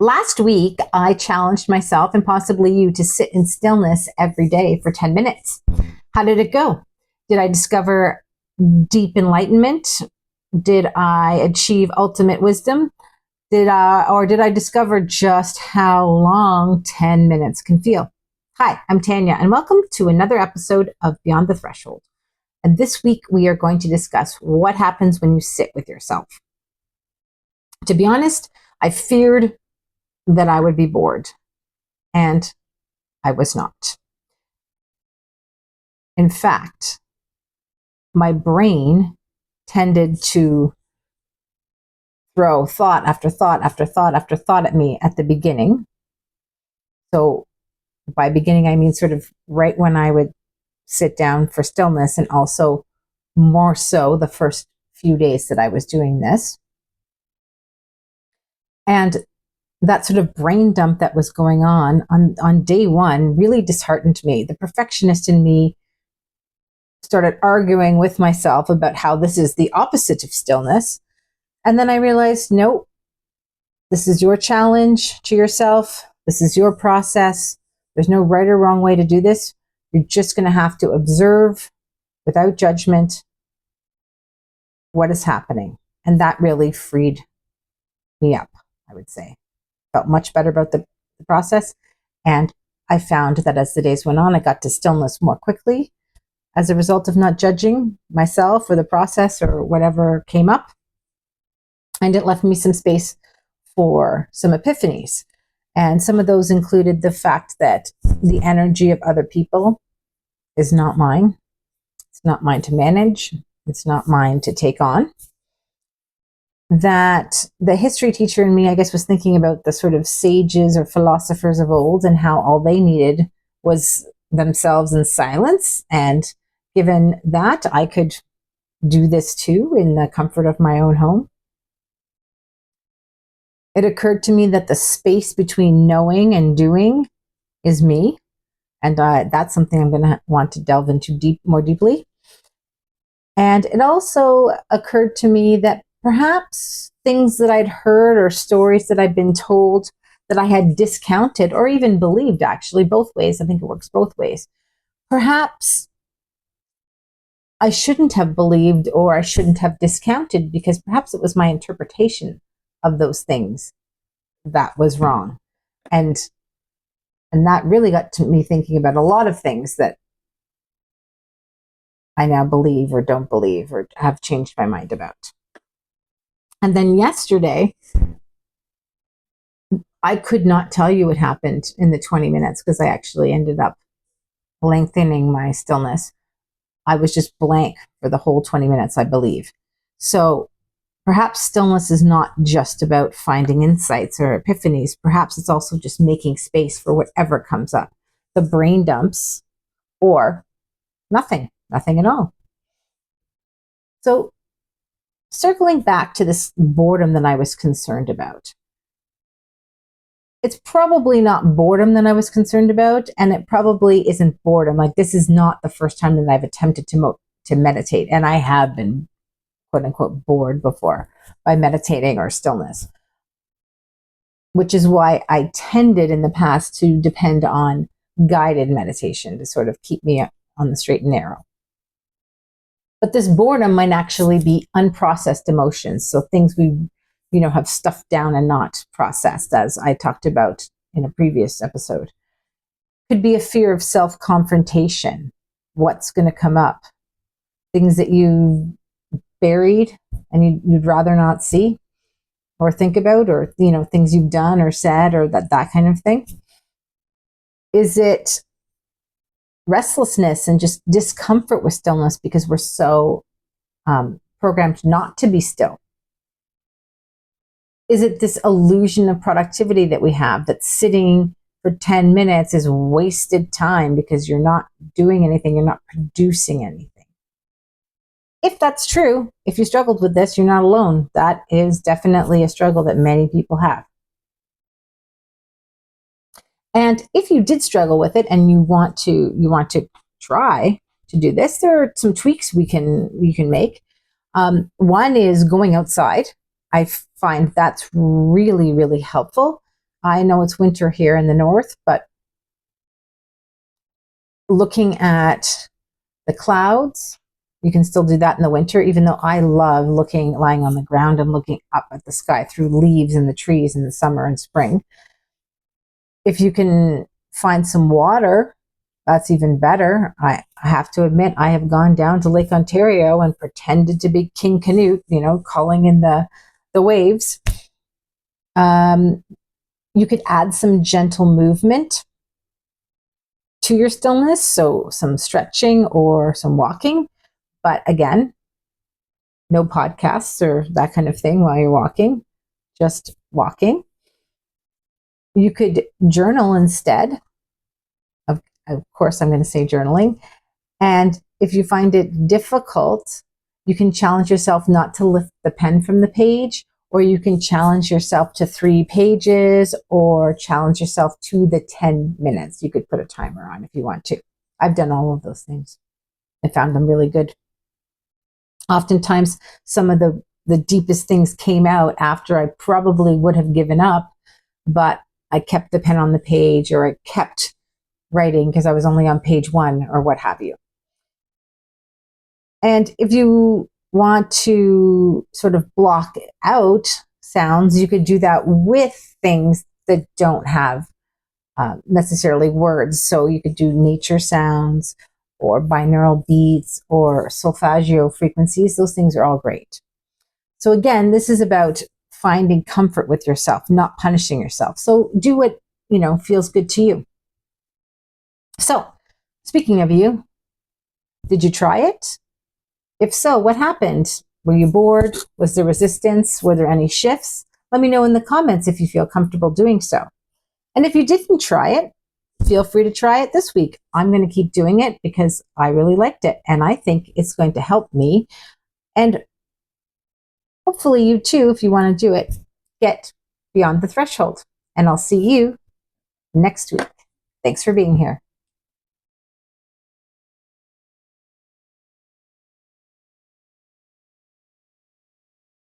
Last week, I challenged myself and possibly you to sit in stillness every day for 10 minutes. How did it go? Did I discover deep enlightenment? Did I achieve ultimate wisdom? Did I discover just how long 10 minutes can feel? Hi, I'm Tanya, and welcome to another episode of Beyond the Threshold. And this week, we are going to discuss what happens when you sit with yourself. To be honest, I feared that I would be bored, and I was not. In fact, my brain tended to throw thought after thought after thought after thought at me at the beginning. So by beginning, I mean sort of right when I would sit down for stillness, and also more so the first few days that I was doing this. And that sort of brain dump that was going on day one really disheartened me. The perfectionist in me started arguing with myself about how this is the opposite of stillness. And then I realized, nope, this is your challenge to yourself. This is your process. There's no right or wrong way to do this. You're just going to have to observe without judgment what is happening. And that really freed me up, I would say. Felt much better about the process. And I found that as the days went on, I got to stillness more quickly as a result of not judging myself or the process or whatever came up. And it left me some space for some epiphanies. And some of those included the fact that the energy of other people is not mine. It's not mine to manage. It's not mine to take on. That the history teacher in me, I guess, was thinking about the sort of sages or philosophers of old and how all they needed was themselves in silence. And given that, I could do this too in the comfort of my own home. It occurred to me that the space between knowing and doing is me. And that's something I'm going to want to delve into more deeply. And it also occurred to me that perhaps things that I'd heard or stories that I'd been told that I had discounted or even believed, actually, both ways. I think it works both ways. Perhaps I shouldn't have believed or I shouldn't have discounted, because perhaps it was my interpretation of those things that was wrong. And that really got to me thinking about a lot of things that I now believe or don't believe or have changed my mind about. And then yesterday, I could not tell you what happened in the 20 minutes because I actually ended up lengthening my stillness. I was just blank for the whole 20 minutes, I believe. So perhaps stillness is not just about finding insights or epiphanies. Perhaps it's also just making space for whatever comes up. The brain dumps or nothing at all. So circling back to this boredom that I was concerned about. It's probably not boredom that I was concerned about, and it probably isn't boredom. Like, this is not the first time that I've attempted to meditate, and I have been, quote unquote, bored before by meditating or stillness, which is why I tended in the past to depend on guided meditation to sort of keep me on the straight and narrow. But this boredom might actually be unprocessed emotions. So things we, have stuffed down and not processed, as I talked about in a previous episode. Could be a fear of self-confrontation. What's going to come up? Things that you buried and you'd rather not see or think about, or, things you've done or said, or that kind of thing. Is it restlessness and just discomfort with stillness because we're so programmed not to be still? Is it this illusion of productivity that we have, that sitting for 10 minutes is wasted time because you're not doing anything, you're not producing anything? If that's true, if you struggled with this, you're not alone. That is definitely a struggle that many people have. And if you did struggle with it and you want to try to do this, there are some tweaks we can make. One is going outside. I find that's really, really helpful. I know it's winter here in the north, but looking at the clouds, you can still do that in the winter, even though I love lying on the ground and looking up at the sky through leaves in the trees in the summer and spring. If you can find some water, that's even better. I have to admit, I have gone down to Lake Ontario and pretended to be King Canute, calling in the waves. You could add some gentle movement to your stillness, so some stretching or some walking. But again, no podcasts or that kind of thing while you're walking, just walking. You could journal instead. Of course, I'm going to say journaling. And if you find it difficult, you can challenge yourself not to lift the pen from the page, or you can challenge yourself to 3 pages, or challenge yourself to the 10 minutes. You could put a timer on if you want to. I've done all of those things. I found them really good. Oftentimes, some of the deepest things came out after I probably would have given up, but I kept the pen on the page, or I kept writing because I was only on page 1 or what have you. And if you want to sort of block out sounds, you could do that with things that don't have necessarily words. So you could do nature sounds or binaural beats or solfeggio frequencies. Those things are all great. So again, this is about finding comfort with yourself, not punishing yourself. So do what, feels good to you. So speaking of you, did you try it? If so, what happened? Were you bored? Was there resistance? Were there any shifts? Let me know in the comments if you feel comfortable doing so. And if you didn't try it, feel free to try it this week. I'm going to keep doing it because I really liked it, and I think it's going to help me. And hopefully you too, if you want to do it, get beyond the threshold. And I'll see you next week. Thanks for being here.